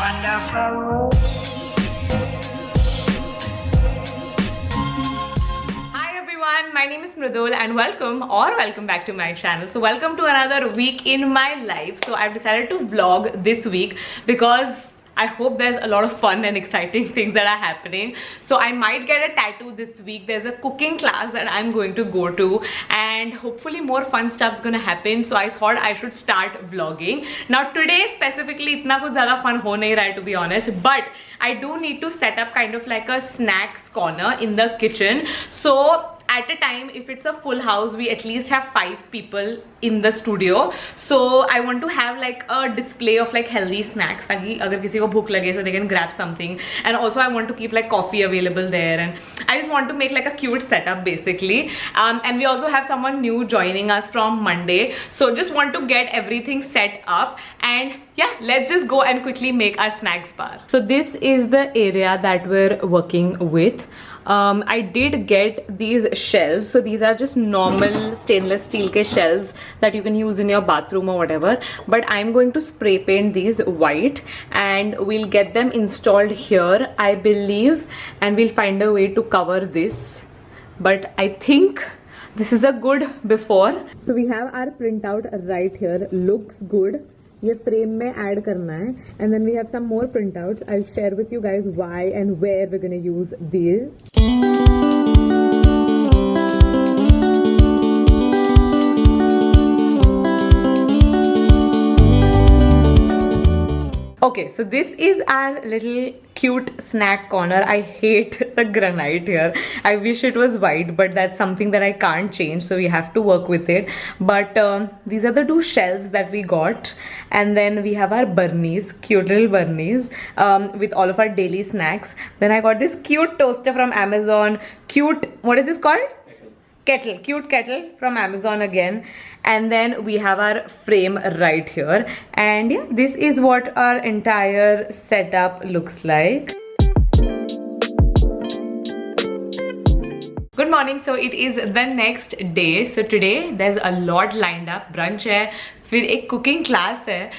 Wonderful. Hi everyone, my name is Mridul and welcome back to my channel. So welcome to another week in my life. So I've decided to vlog this week because I hope there's a lot of fun and exciting things that are happening. So I might get a tattoo this week. There's a cooking class that I'm going to go to and hopefully more fun stuff's gonna happen. So I thought I should start vlogging. Now today specifically itna kuch zyada fun ho nahi raha, to be honest, but I do need to set up kind of like a snacks corner in the kitchen. So at a time, if it's a full house, we at least have 5 people in the studio. So I want to have like a display of like healthy snacks ताकि अगर किसी को भूख लगे so they can grab something. And also I want to keep like coffee available there, and I just want to make like a cute setup basically. And we also have someone new joining us from Monday, so just want to get everything set up. And yeah, let's just go and quickly make our snacks bar. So this is the area that we're working with. I did get these shelves. So these are just normal stainless steel ke shelves that you can use in your bathroom or whatever, but I'm going to spray paint these white and we'll get them installed here, I believe, and we'll find a way to cover this. But I think this is a good before. So we have our printout right here. Looks good. ये frame में add करना है, and then we have some more printouts. I'll share with you guys why and where we're gonna use these. Okay, so this is our little cute snack corner. I hate the granite here. I wish it was white, but that's something that I can't change, so we have to work with it. But these are the 2 shelves that we got, and then we have our burnies, cute little burnies, with all of our daily snacks. Then I got this cute toaster from Amazon. Cute, what is this called? Kettle, cute kettle from Amazon again. And then we have our frame right here, and yeah, this is what our entire setup looks like. Good morning. So it is the next day. So today there's a lot lined up. Brunch hai, फिर एक cooking class है.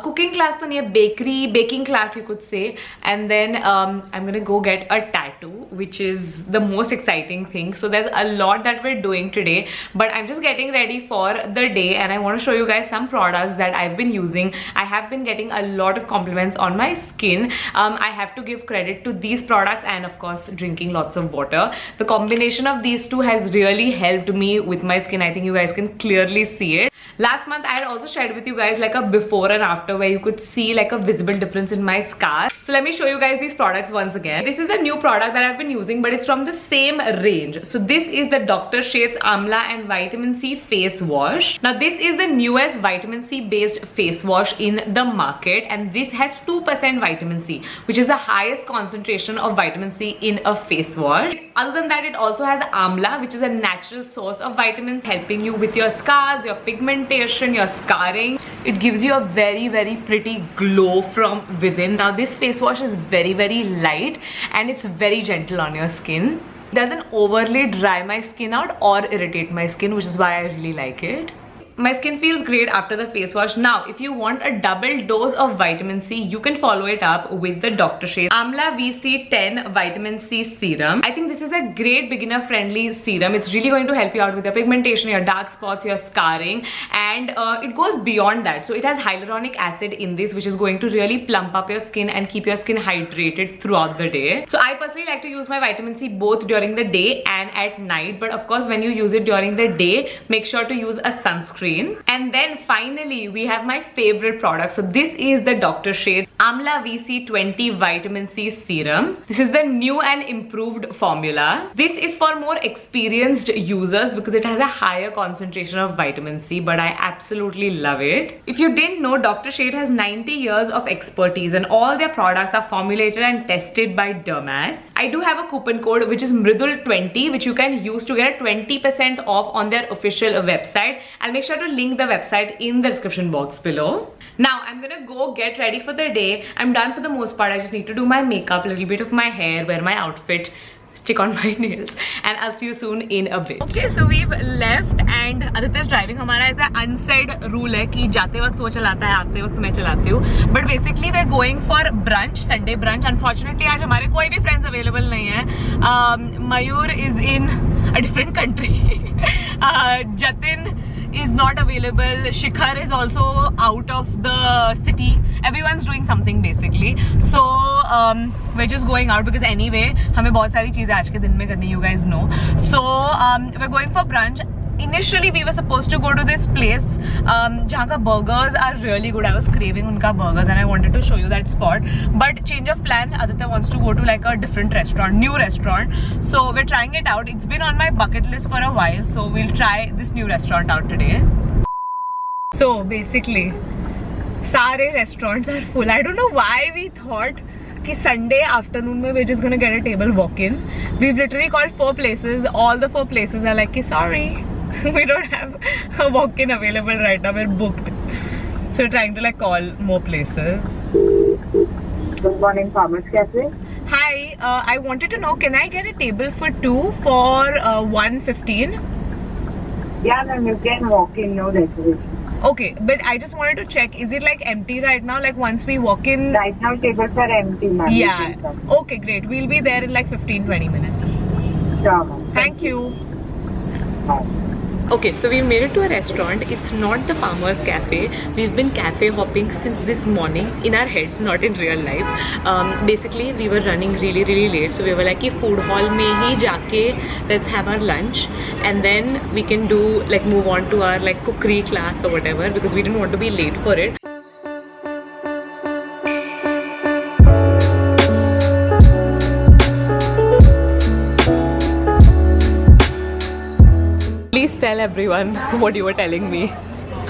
Cooking class तो नहीं है, baking class you could say. And then I'm gonna go get a tattoo, which is the most exciting thing. So there's a lot that we're doing today, but I'm just getting ready for the day, and I want to show you guys some products that I've been using. I have been getting a lot of compliments on my skin. I have to give credit to these products and of course drinking lots of water. The combination of these two has really helped me with my skin. I think you guys can clearly see it. Last month I had also shared with you guys like a before and after where you could see like a visible difference in my scars. So let me show you guys these products once again. This is a new product that I've been using, but it's from the same range. So this is the Dr. Sheth's Amla and Vitamin C face wash. Now this is the newest vitamin C based face wash in the market, and this has 2% vitamin C, which is the highest concentration of vitamin C in a face wash. Other than that, it also has Amla, which is a natural source of vitamins, helping you with your scars, your pigmentation, your scarring. It gives you a very pretty glow from within. Now this face wash is very light and it's very gentle on your skin. It doesn't overly dry my skin out or irritate my skin, which is why I really like it. My skin feels great after the face wash. Now, if you want a double dose of vitamin C, you can follow it up with the Dr. Sheth's Amla VC10 Vitamin C Serum. I think this is a great beginner-friendly serum. It's really going to help you out with your pigmentation, your dark spots, your scarring, and it goes beyond that. So it has hyaluronic acid in this, which is going to really plump up your skin and keep your skin hydrated throughout the day. So I personally like to use my vitamin C both during the day and at night. But of course, when you use it during the day, make sure to use a sunscreen. And then finally we have my favorite product. So this is the Dr. Sheth's Amla VC20 Vitamin C Serum. This is the new and improved formula. This is for more experienced users because it has a higher concentration of vitamin C, but I absolutely love it. If you didn't know, Dr. Sheth has 90 years of expertise and all their products are formulated and tested by dermats. I do have a coupon code which is Mridul20, which you can use to get 20% off on their official website. I'll make sure to link the website in the description box below. Now I'm gonna go get ready for the day. I'm done for the most part. I just need to do my makeup, a little bit of my hair, wear my outfit, stick on my nails, and I'll see you soon in a bit. Okay, so we've left and Aditya's driving. हमारा ऐसा unsaid rule है कि जाते वक्त वो चलाता है, आते वक्त मैं चलाती हूँ. But basically we're going for brunch, Sunday brunch. Unfortunately आज हमारे कोई भी friends available नहीं है. Mayur is in a different country. Jatin is not available. Shikhar is also out of the city. Everyone's doing something basically. So we're just going out because anyway हमें बहुत सारी चीजें आज के दिन में करनी, you guys know. So we're going for brunch. Initially we were supposed to go to this place जहाँ का burgers are really good. I was craving उनका burgers and I wanted to show you that spot. But change of plan, Aditya wants to go to like a different restaurant, new restaurant. So we're trying it out. It's been on my bucket list for a while. So we'll try this new restaurant out today. So basically, सारे restaurants are full. I don't know why we thought कि Sunday afternoon में we're just gonna get a table walk-in. We've literally called 4 places. All the 4 places are like, sorry, we don't have a walk-in available right now. We're booked. So we're trying to like call more places. Good morning, Farmers Cafe. Hi, I wanted to know, can I get a table for 2 for 1:15? Yeah, ma'am, you can walk in, no reservation. Okay, but I just wanted to check, is it like empty right now? Like once we walk in? Right now tables are empty, ma'am. Yeah. Okay, great. We'll be there in like 15-20 minutes. Sure, ma'am. Thank you. Bye. Okay, so we made it to a restaurant. It's not the Farmers Cafe. We've been cafe hopping since this morning in our heads, not in real life. Basically, we were running really late. So we were like, food hall mein hi jaake let's have our lunch, and then we can do like move on to our like cookery class or whatever, because we didn't want to be late for it. Please tell everyone what you were telling me.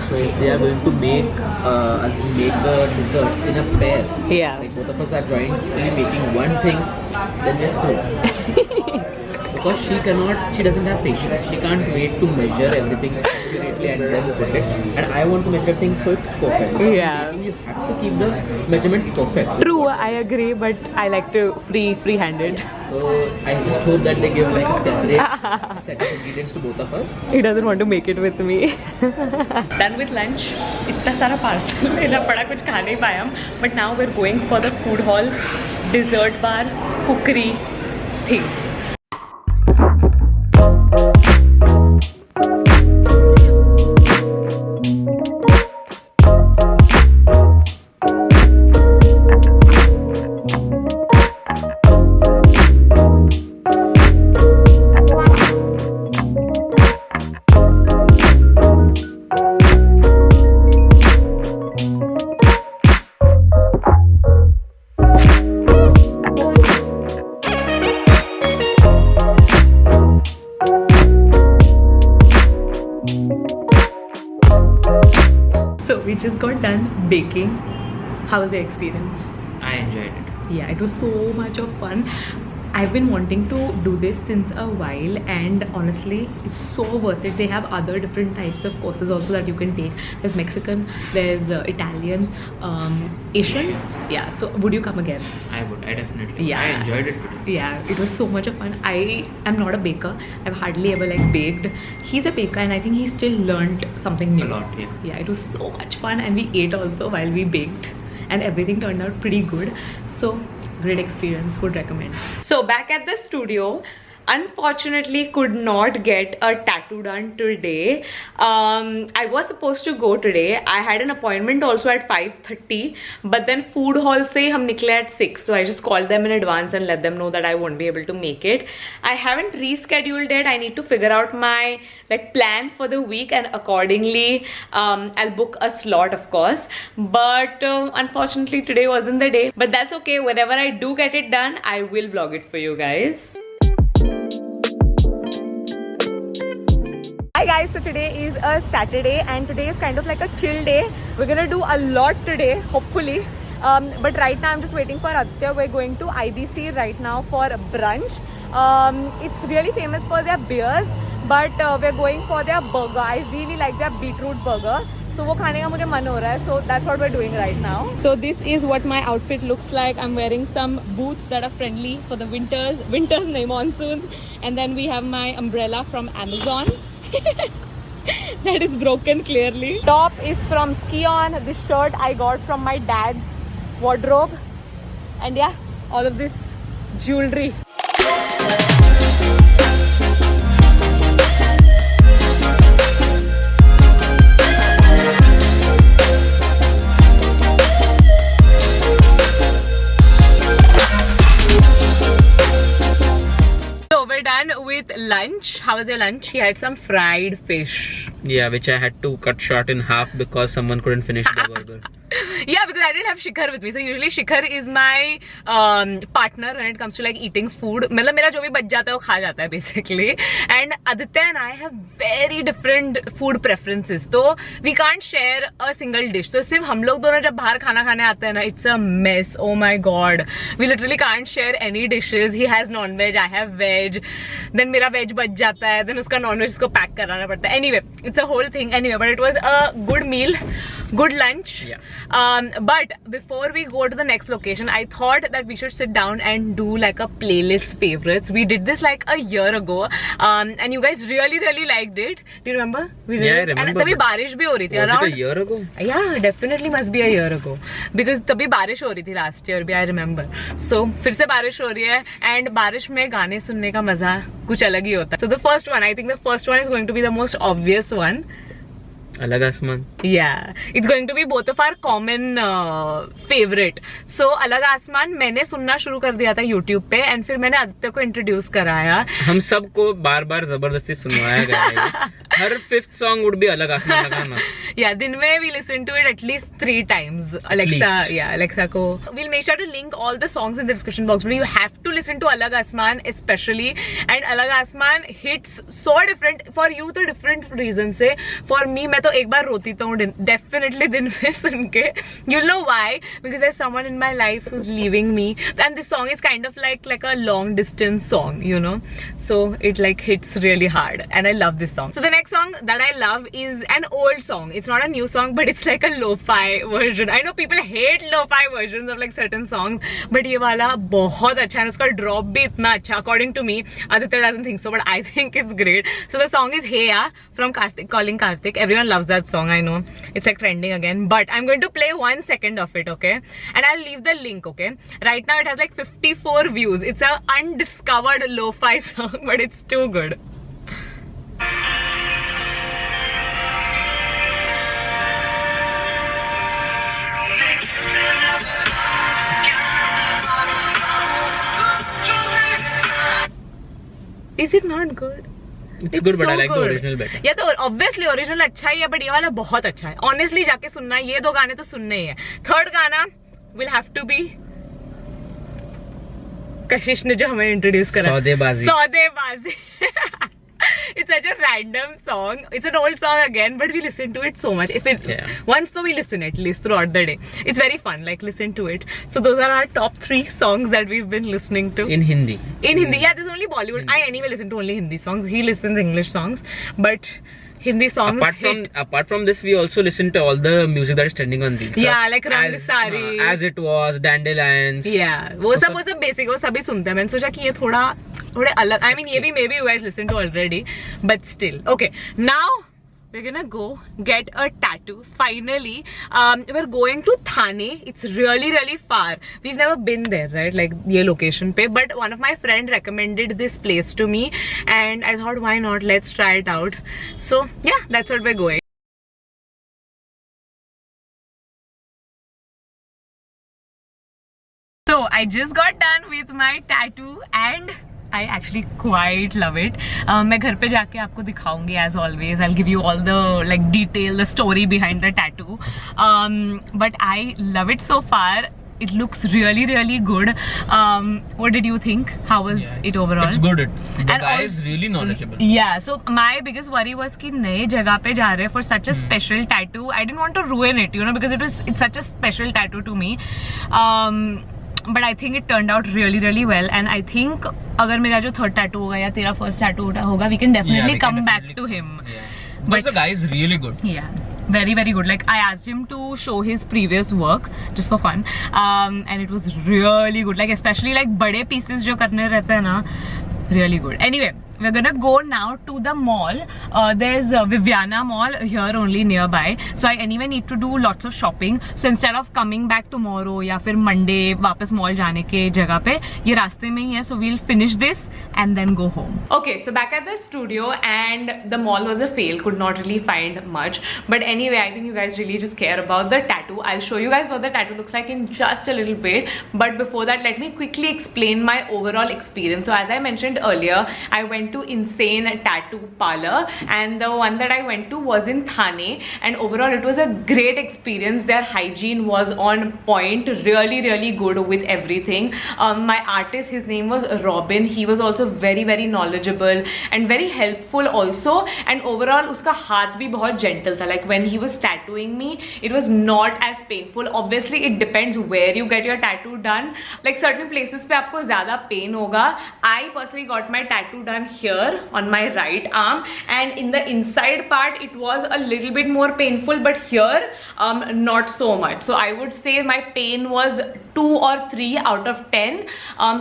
So if they are going to make the desserts in a pair, Yeah. like both of us are jointly making one thing, then we're screwed. Because she doesn't have patience. She can't wait to measure everything accurately and then put it. And I want to measure things so it's perfect. Yeah. You have to keep the measurements perfect. True, I agree, but I like to free-handed. So I just hope that they give like a separate set of ingredients to both of us. He doesn't want to make it with me. Done with lunch. इतना सारा parcel लेना पड़ा, कुछ खा नहीं पाया हम. But now we're going for the food hall, dessert bar, cookery thing. So we just got done baking. How was the experience? I enjoyed it. Yeah, it was so much of fun. I've been wanting to do this since a while, and honestly it's so worth it. They have other different types of courses also that you can take. There's Mexican, there's Italian, Asian. Yeah, so would you come again? I would. I definitely. Yeah. I enjoyed it today. Yeah, it was so much of fun. I am not a baker. I've hardly ever like baked. He's a baker and I think he still learned something new. A lot, yeah. Yeah, it was so much fun, and we ate also while we baked, and everything turned out pretty good. So great experience, would recommend. So back at the studio, unfortunately could not get a tattoo done today. I was supposed to go today. I had an appointment also at 5:30, but then food hall se hum nikle at 6, so I just called them in advance and let them know that I won't be able to make it. I haven't rescheduled it. I need to figure out my like plan for the week, and accordingly I'll book a slot, of course. But unfortunately today wasn't the day, but that's okay. Whenever I do get it done, I will vlog it for you guys. Hi guys, so today is a Saturday and today is kind of like a chill day. We're gonna do a lot today, hopefully. But right now I'm just waiting for Aditya. We're going to IBC right now for brunch. It's really famous for their beers, but we're going for their burger. I really like their beetroot burger. So वो खाने का मुझे मन हो रहा है. So that's what we're doing right now. So this is what my outfit looks like. I'm wearing some boots that are friendly for the winters. Winters, no, monsoons. And then we have my umbrella from Amazon. That is broken clearly. Top is from Skion. This shirt I got from my dad's wardrobe. And yeah, all of this jewelry. We're done with lunch. How was your lunch? He had some fried fish. Yeah, which I had to cut short in half because someone couldn't finish the burger. Yeah, because I didn't have Shikhar with me. So usually Shikhar is my partner when it comes to like eating food. मतलब मेरा जो भी बच जाता है वो खा जाता है basically. And Aditya and I have very different food preferences. So we can't share a single dish. So सिर्फ हम लोग दोनों जब बाहर खाना खाने आते हैं ना, it's a mess. Oh my god. We literally can't share any dishes. He has non-veg, I have veg. Then मेरा veg बच जाता है. Then उसका non-veg उसको pack कराना पड़ता है. Anyway, it's a whole thing. Anyway, but it was a good meal, good lunch. Yeah. But before we go to the next location, I thought that we should sit down and do like a playlist favorites. We did this like a year ago, and you guys really liked it. Do you remember? We did Yeah, I it. remember. And तभी बारिश भी हो रही थी. Was it a year ago? Yeah, definitely must be a year ago. Because तभी बारिश हो रही थी last year भी, I remember. So फिर से बारिश हो रही है, and बारिश में गाने सुनने का मजा कुछ अलग ही होता है. So the first one, I think the first one is going to be the most obvious one. Alag Aasmaan. Yeah, it's going to be both of our common favorite. So Alag Aasmaan मैंने सुनना शुरू कर दिया था YouTube पे, and फिर मैंने आदित्य को introduce कराया. हम सबको बार-बार जबरदस्ती सुनवाया गया है. हर 5th song would be Alag Aasmaan का गाना. Yeah, दिन में we listen to it at least 3 times. Alexa, yeah, Alexa को. We'll make sure to link all the songs in the description box. But you have to listen to Alag Aasmaan especially. And Alag Aasmaan hits so different for you तो different reasons से. For me, मैं तो एक बार रोती तो हूँ definitely दिन में सुन के. You'll know why, because there's someone in my life who's leaving me, and this song is kind of like a long distance song, you know. So it like hits really hard, and I love this song. So the next song that I love is an old song. It's not a new song, but it's like a lo-fi version. I know people hate lo-fi versions of like certain songs, but ये वाला बहुत अच्छा है. उसका drop भी इतना अच्छा, according to me. Aditya doesn't think so, but I think it's great. So the song is Hey Ya from Karthik, Calling Karthik. Everyone loves that song, I know. It's like trending again. But I'm going to play 1 second of it, okay? And I'll leave the link, okay? Right now it has like 54 views. It's a undiscovered lo-fi song, but it's too good. Is it not good? It's good, but I like the original better. Yeah, तो obviously original अच्छा ही है, but ये वाला बहुत अच्छा है. Honestly जाके सुनना, ये 2 गाने तो सुनने ही है. Third गाना will have to be कशिश ने जो हमें introduce करा. सौदेबाजी. It's such a random song. It's an old song again, but we listen to it so much. If it once, so we listen at least throughout the day. It's very fun. Like listen to it. So those are our top 3 songs that we've been listening to In Hindi. In Hindi, yeah. There's only Bollywood. I anyway listen to only Hindi songs. He listens English songs, but Hindi songs. Apart from this, we also listen to all the music that is trending on these. Yeah, like Rang Sari, As It Was, Dandelions. Yeah, वो सब basic वो सभी सुनते हैं. मैंने सोचा कि ये थोड़े अलग. I mean, ये भी maybe you guys listen to already, but still. Okay, now we're gonna go get a tattoo. Finally, we're going to Thane. It's really far. We've never been there, right? Like ये location पे. But one of my friend recommended this place to me, and I thought, why not? Let's try it out. So yeah, that's what we're going. So I just got done with my tattoo and I actually quite love it. मैं घर पे जाके आपको दिखाऊंगी as always. I'll give you all the like detail, the story behind the tattoo. But I love it so far. It looks really good. What did you think? How was it overall? It's good. The And guy is really knowledgeable. Yeah, so my biggest worry was कि नए जगह पे जा रहे for such a special tattoo. I didn't want to ruin it, you know, because it's such a special tattoo to me. But I think it turned out really well, and I think अगर मेरा जो third tattoo होगा या तेरा first tattoo होगा, we can definitely come back to him. Yeah. But the guy is really good. Yeah. very good. Like I asked him to show his previous work just for fun, and it was really good. Like especially like बड़े pieces जो करने रहते हैं ना, really good. Anyway, we're gonna go now to the mall. There's Viviana Mall here only nearby, so I anyway need to do lots of shopping. So instead of coming back tomorrow या फिर Monday वापस mall जाने के जगह पे, ये रास्ते में ही है. So we'll finish this and then go home. Okay, so back at the studio, and the mall was a fail. Could not really find much, but anyway, I think you guys really just care about the tattoo. I'll show you guys what the tattoo looks like in just a little bit. But before that, let me quickly explain my overall experience. So as I mentioned earlier, I went to Insane Tattoo Parlor, and the one that I went to was in Thane, and overall it was a great experience. Their hygiene was on point, really good with everything. My artist, his name was Robin. He was also very knowledgeable and very helpful also, and overall uska haath bhi bahut gentle tha. Like when he was tattooing me, it was not as painful. Obviously it depends where you get your tattoo done. Like certain places pe aapko zyada pain hoga. I personally got my tattoo done here on my right arm, and in the inside part it was a little bit more painful, but here not so much. So I would say my pain was 2 or 3 out of 10.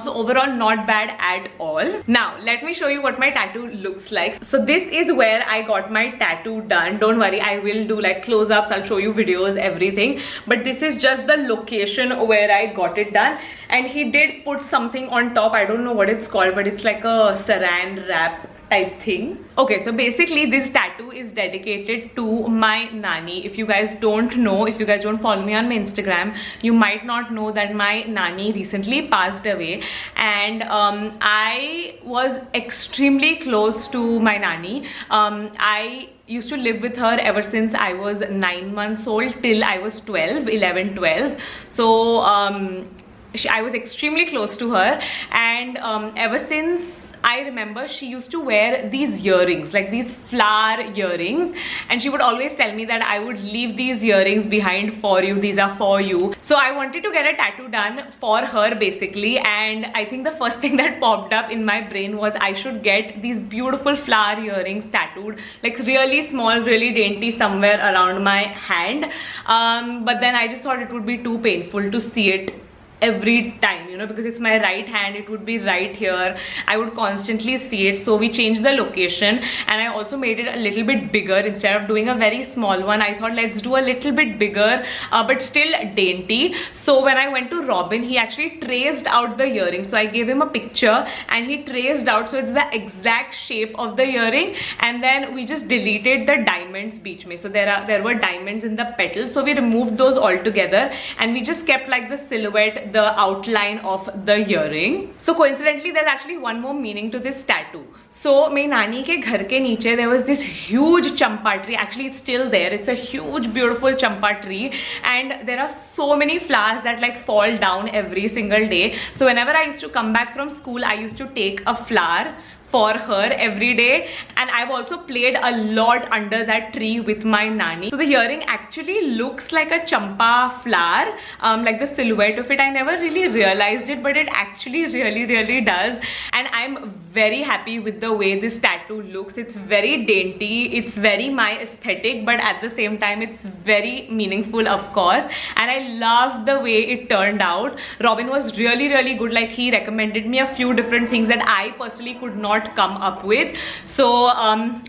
So overall not bad at all. Now let me show you what my tattoo looks like. So this is where I got my tattoo done. Don't worry, I will do like close-ups, I'll show you videos, everything, but this is just the location where I got it done. And he did put something on top. I don't know what it's called, but it's like a saran wrap type thing. Okay, so basically this tattoo is dedicated to my nani. If you guys don't know, if you guys don't follow me on my Instagram, you might not know that my nani recently passed away, and I was extremely close to my nani. I used to live with her ever since I was 9 months old till I was 11, 12. So I was extremely close to her, and ever since I remember she used to wear these earrings, like these flower earrings, and she would always tell me that I would leave these earrings behind for you, these are for you. So I wanted to get a tattoo done for her basically, and I think the first thing that popped up in my brain was I should get these beautiful flower earrings tattooed, like really small, really dainty, somewhere around my hand. But then I just thought it would be too painful to see it every time, you know, because it's my right hand, it would be right here, I would constantly see it. So we changed the location, and I also made it a little bit bigger. Instead of doing a very small one, I thought let's do a little bit bigger, but still dainty. So when I went to Robin, he actually traced out the earring. So I gave him a picture and he traced out, so it's the exact shape of the earring, and then we just deleted the diamonds beech mein. So there were diamonds in the petal, so we removed those altogether, and we just kept like the silhouette, the outline of the earring. So coincidentally, there's actually one more meaning to this tattoo. So my nani ke ghar ke niche there was this huge champa tree. Actually it's still there. It's a huge beautiful champa tree, and there are so many flowers that like fall down every single day. So whenever I used to come back from school, I used to take a flower for her every day, and I've also played a lot under that tree with my nani. So the earring actually looks like a champa flower, like the silhouette of it. I never really realized it, but it actually really does, and I'm very happy with the way this tattoo looks. It's very dainty, it's very my aesthetic, but at the same time it's very meaningful, of course, and I love the way it turned out. Robin was really good. Like he recommended me a few different things that I personally could not come up with. So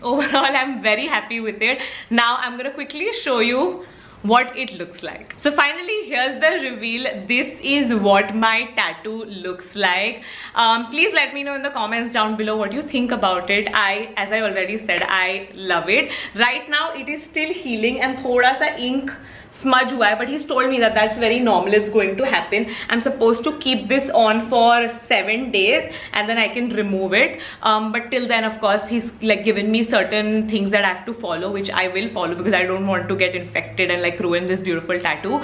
overall I'm very happy with it. Now I'm gonna quickly show you what it looks like. So finally, here's the reveal. This is what my tattoo looks like. Please let me know in the comments down below what you think about it. As I already said, I love it. Right now it is still healing and thoda sa ink smudge hua hai, but he's told me that that's very normal, it's going to happen. I'm supposed to keep this on for 7 days and then I can remove it, but till then of course he's like given me certain things that I have to follow, which I will follow because I don't want to get infected and like ruin this beautiful tattoo.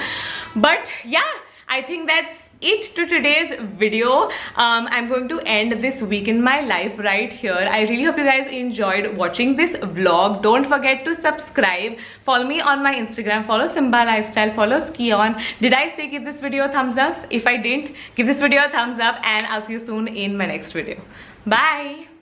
But yeah, I think that's it to today's video. I'm going to end this week in my life right here. I really hope you guys enjoyed watching this vlog. Don't forget to subscribe, follow me on my Instagram, follow Simba Lifestyle, follow Skion. Did I say give this video a thumbs up? If I didn't, give this video a thumbs up, and I'll see you soon in my next video. Bye.